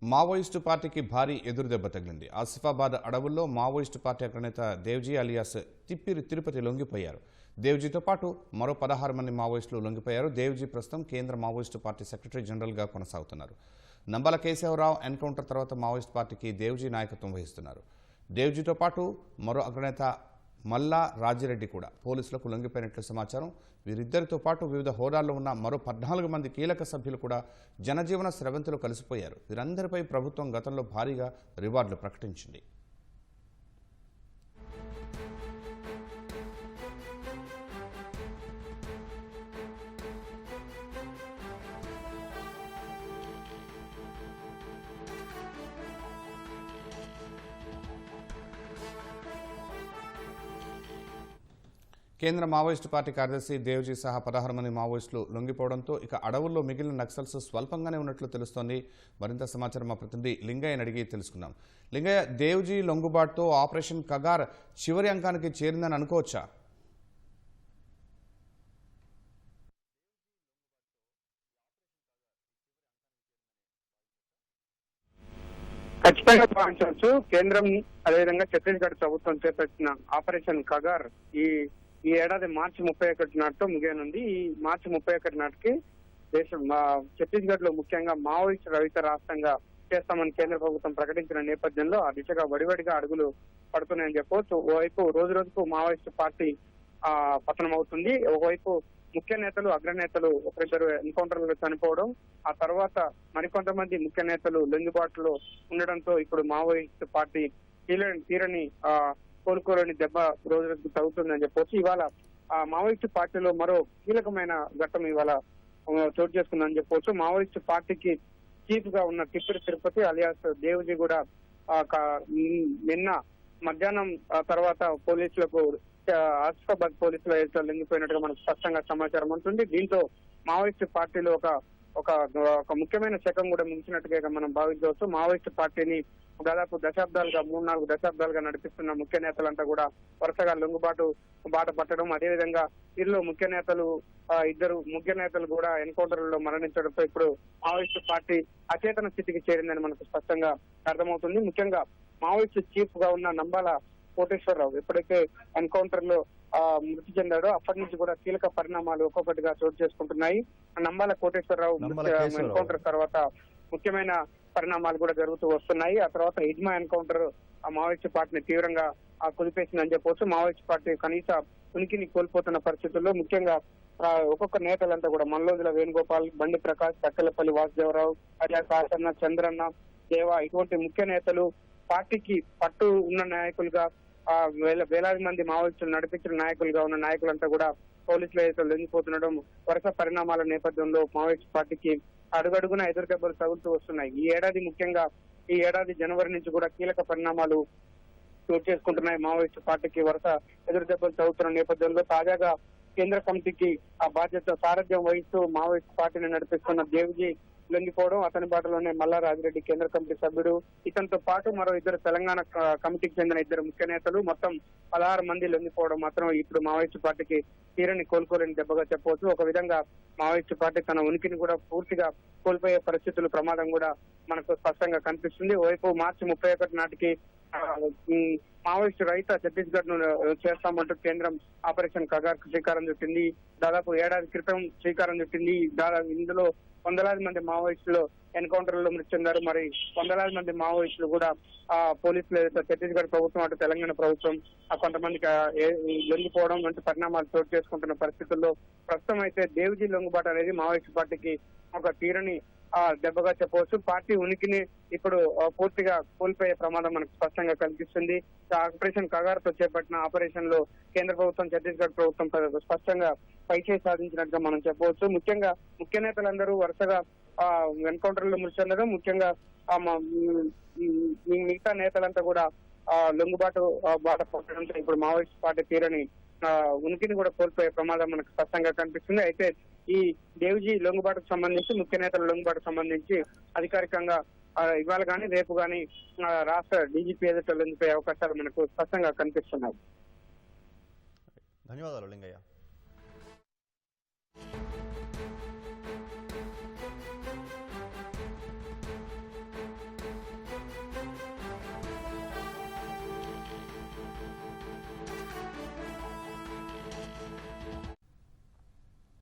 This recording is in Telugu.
మావోయిస్టు పార్టీకి భారీ ఎదురుదెబ్బ తగిలింది. ఆసిఫాబాద్ అడవుల్లో మావోయిస్టు పార్టీ అగ్రనేత దేవ్జీ అలియాస్ తిప్పిరి తిరుపతి లొంగిపోయారు. దేవ్జీతో పాటు మరో 16 మంది మావోయిస్టులు లొంగిపోయారు. దేవ్జీ ప్రస్తుతం కేంద్ర మావోయిస్టు పార్టీ సెక్రటరీ జనరల్గా కొనసాగుతున్నారు. నంబల కేశవరావు ఎన్కౌంటర్ తర్వాత మావోయిస్టు పార్టీకి దేవ్జీ నాయకత్వం వహిస్తున్నారు. దేవ్జీతో పాటు మరో అగ్రనేత మల్లా రాజిరెడ్డి కూడా పోలీసులకు లొంగిపోయినట్లు సమాచారం. వీరిద్దరితో పాటు వివిధ హోదాల్లో ఉన్న మరో 14 మంది కీలక సభ్యులు కూడా జనజీవన స్రవంతిలో కలిసిపోయారు. వీరందరిపై ప్రభుత్వం గతంలో భారీగా రివార్డులు ప్రకటించింది. కేంద్ర మావోయిస్టు పార్టీ కార్యదర్శి దేవ్జీ సహా 16 మంది మావోయిస్టులు లొంగిపోవడంతో ఇక అడవుల్లో మిగిలిన నక్సల్స్ స్వల్పంగానే ఉన్నట్లు తెలుస్తోంది. మరింత సమాచారం మా ప్రతినిధి లింగయ్యని అడిగి తెలుసుకుందాం. లింగయ్య, దేవ్జీ లొంగుబాటుతో ఆపరేషన్ కగార్ చివరి అంకానికి చేరిందని అనుకోవచ్చా? ఖచ్చితంగా భావించవచ్చు. కేంద్రం అదేవిధంగా ఛత్తీస్గఢ్ ప్రభుత్వం చేపట్టిన ఆపరేషన్ కగార్ ఈ ఏడాది మార్చి 31 నాటితో ముగియనుంది. ఈ మార్చి 31 నాటికి దేశం ఛత్తీస్గఢ్ లో ముఖ్యంగా మావోయిస్టు రహిత రాష్ట్రంగా చేస్తామని కేంద్ర ప్రభుత్వం ప్రకటించిన నేపథ్యంలో ఆ దిశగా వడివడిగా అడుగులు పడుతున్నాయని చెప్పవచ్చు. ఓవైపు రోజు రోజుకు మావోయిస్టు పార్టీ పతనం అవుతుంది. ఒకవైపు ముఖ్య నేతలు అగ్రనేతలు ఒకరిద్దరు ఎన్కౌంటర్లలో చనిపోవడం, ఆ తర్వాత మరికొంతమంది ముఖ్య నేతలు లొంగిబాటులో ఉండడంతో ఇప్పుడు మావోయిస్టు పార్టీ తీరని కోలుకోలేని దెబ్బ రోజు రోజుకు తగ్గుతుందని చెప్పవచ్చు. ఇవాళ మావోయిస్టు పార్టీలో మరో కీలకమైన ఘట్టం ఇవాళ చోటు చేసుకుందని చెప్పవచ్చు. మావోయిస్టు పార్టీకి చీఫ్ గా ఉన్న తిప్పిరి తిరుపతి అలియాస్ దేవ్జీ కూడా నిన్న మధ్యాహ్నం తర్వాత పోలీసులకు ఆసిఫాబాద్ పోలీసులు లొంగిపోయినట్టుగా మనకు స్పష్టంగా సమాచారం ఉంటుంది. దీంతో మావోయిస్టు పార్టీలో ఒక ముఖ్యమైన శకం కూడా ముగిసినట్టుగా మనం భావించవచ్చు. మావోయిస్టు పార్టీని దాదాపు 3-4 దశాబ్దాలుగా నడిపిస్తున్న ముఖ్య నేతలంతా కూడా వరుసగా లొంగుబాటు బాట పట్టడం, అదేవిధంగా వీరిలో ఇద్దరు ముఖ్య నేతలు కూడా ఎన్కౌంటర్లలో మరణించడంతో ఇప్పుడు మావోయిస్టు పార్టీ అచేతన స్థితికి చేరిందని మనకు స్పష్టంగా అర్థమవుతుంది. ముఖ్యంగా మావోయిస్టు చీఫ్ గా ఉన్న నంబాల కోటేశ్వరరావు ఎప్పుడైతే ఎన్కౌంటర్ లో మృతి చెందాడో అప్పటి నుంచి కూడా కీలక పరిణామాలు ఒక్కొక్కటిగా చోటు చేసుకుంటున్నాయి. నంబాల కోటేశ్వరరావు ఎన్కౌంటర్ తర్వాత ముఖ్యమైన పరిణామాలు కూడా జరుగుతూ వస్తున్నాయి. ఆ తర్వాత ఇడ్మా ఎన్కౌంటర్ ఆ మావోయిస్టు పార్టీని తీవ్రంగా కుదిపేసిందని చెప్పవచ్చు. మావోయిస్టు పార్టీ కనీస ఉనికిని కోల్పోతున్న పరిస్థితుల్లో ముఖ్యంగా ఒక్కొక్క నేతలంతా కూడా మల్లోజుల వేణుగోపాల్, బండి ప్రకాష్, తక్కెలపల్లి వాసుదేవరావు, అజా కాసన్న, చంద్రన్న, దేవా ఇటువంటి ముఖ్య నేతలు పార్టీకి పట్టు ఉన్న నాయకులుగా వేలాది మంది మావోయిస్టులు నడిపించిన నాయకులుగా ఉన్న నాయకులంతా కూడా పోలీసులు అయితే లొంగిపోతుండడం వరుస పరిణామాల నేపథ్యంలో మావోయిస్టు పార్టీకి అడుగడుగున ఎదురుదెబ్బలు తగులుతూ వస్తున్నాయి. ఈ ఏడాది జనవరి నుంచి కూడా కీలక పరిణామాలు చోటు చేసుకుంటున్నాయి. మావోయిస్టు పార్టీకి వరుస ఎదురుదెబ్బలు తగులుతున్న నేపథ్యంలో తాజాగా కేంద్ర కమిటీకి ఆ బాధ్యత సారథ్యం వహిస్తూ మావోయిస్టు పార్టీని నడిపిస్తున్న దేవ్జీ లొంగిపోవడం, అతని బాటలోనే మల్లా రాజిరెడ్డి కేంద్ర కమిటీ సభ్యుడు, ఇతనితో పాటు మరో ఇద్దరు తెలంగాణ కమిటీకి చెందిన ఇద్దరు ముఖ్య నేతలు, మొత్తం 16 మంది లొంగిపోవడం మాత్రం ఇప్పుడు మావోయిస్టు పార్టీకి తీరని కోలుకోలేని దెబ్బగా చెప్పవచ్చు. ఒక విధంగా మావోయిస్టు పార్టీ తన ఉనికిని కూడా పూర్తిగా కోల్పోయే పరిస్థితులు, ప్రమాదం కూడా మనకు స్పష్టంగా కనిపిస్తుంది. ఓవైపు మార్చి 31 నాటికి మావోయిస్టు రహిత ఛత్తీస్గఢ్ ను చేస్తామంటూ కేంద్రం ఆపరేషన్ కగార్ శ్రీకారం చుట్టింది. దాదాపు ఏడాది క్రితం శ్రీకారం చుట్టింది. ఇందులో వందలాది మంది మావోయిస్టులు ఎన్కౌంటర్లలో మృతి చెందారు. మరి వందలాది మంది మావోయిస్టులు కూడా పోలీసులు ఛత్తీస్గఢ్ ప్రభుత్వం అటు తెలంగాణ ప్రభుత్వం కొంతమందికి లొంగిపోవడం వంటి పరిణామాలు చోటు చేసుకుంటున్న పరిస్థితుల్లో ప్రస్తుతం అయితే దేవ్జీ లొంగుబాటు అనేది మావోయిస్టు పార్టీకి ఒక తీరని దెబ్బగా చెప్పవచ్చు. పార్టీ ఉనికిని ఇప్పుడు పూర్తిగా కోల్పోయే ప్రమాదం మనకు స్పష్టంగా కనిపిస్తుంది. ఆపరేషన్ కగార్ తో చేపట్టిన ఆపరేషన్ లో కేంద్ర ప్రభుత్వం, ఛత్తీస్గఢ్ ప్రభుత్వం స్పష్టంగా పైచేయి సాధించినట్టుగా మనం చెప్పవచ్చు. ముఖ్యంగా ముఖ్య నేతలందరూ వరుసగా ఎన్కౌంటర్ లో మృతి చెందడం, ముఖ్యంగా మిగతా నేతలంతా కూడా లొంగుబాటు బాట పట్టడంతో ఇప్పుడు మావోయిస్ట్ పార్టీ తీరని ఉనికిని కూడా కోల్పోయే ప్రమాదం మనకు స్పష్టంగా కనిపిస్తుంది. అయితే ఈ దేవ్జీ లొంగుబాటుకు సంబంధించి, ముఖ్య నేతల లొంగుబాటుకు సంబంధించి అధికారికంగా ఇవాళ కానీ రేపు కానీ రాష్ట్ర డీజీపీ ఎదుట లొంగిపోయే అవకాశాలు మనకు స్పష్టంగా కనిపిస్తున్నాయి. ధన్యవాదాలు లింగయ్య.